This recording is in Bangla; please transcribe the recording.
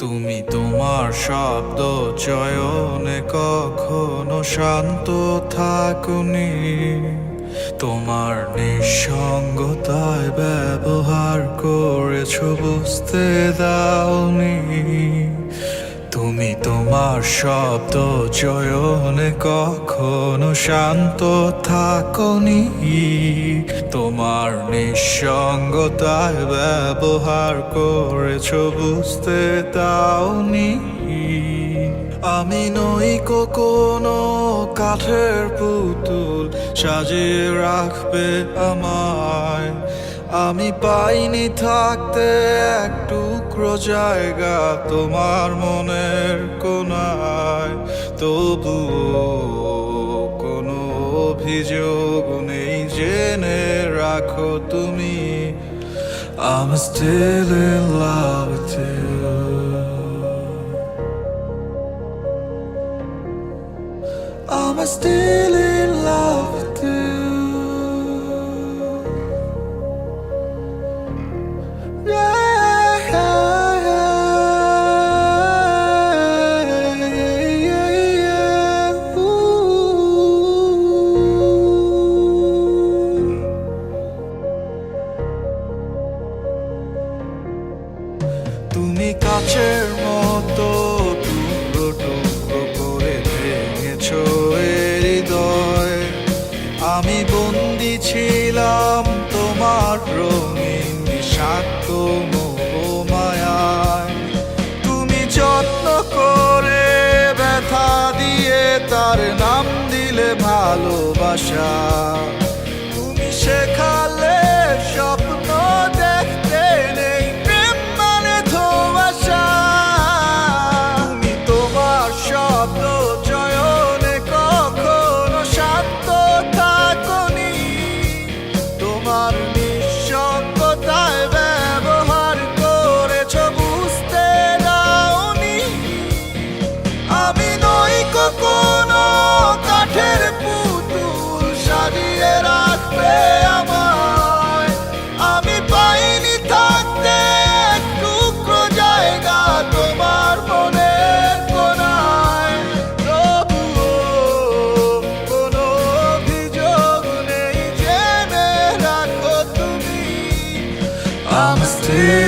তুমি তোমার শব্দ চয়নে কখনো শান্ত থাকুনি। তোমার নিঃসঙ্গতায় ব্যবহার করেছ বুঝতে দাওনি। তুমি তোমার শব্দ চয়নে কখনো শান্ত থাকনি। তোমার নিঃসঙ্গতায় ব্যবহার করেছ বুঝতে দাওনি। আমি নই কোনো কাঠের পুতুল সাজিয়ে রাখবে আমায়। আমি পাইনি থাকতে এক টুকরো জায়গা তোমার মনের কোনায়। তবুও কোনো অভিযোগ নেই জেনে রাখো তুমি, I'm still in love with you. I'm still in love with you. তুমি কাচের মতো টুকরো টুকরো করে ভেঙেছো হৃদয়। আমি বন্দি ছিলাম তোমার রঙিন বিষাক্ত মোহমায়ায়। তুমি যত্ন করে ব্যথা দিয়ে তার নাম দিলে ভালোবাসা। তুমি শেখালে স্বপ্ন দেখতে নেই প্রেম মানে ধোঁয়াশা। তুমি তোমার শব্দ চয়নে কখনো শান্ত থাকনি। তোমার নিঃসঙ্গতায় ব্যবহার করেছ বুঝতে দাওনি। আমি নই কোনো কাঠের পুতুল সাজিয়ে রাখবে আমায়। আমি পাইনি থাকতে এক টুকরো জায়গা তোমার মনের কোনায়। তবুও কোনো অভিযোগ নেই জেনে রাখো তুমি, I'm still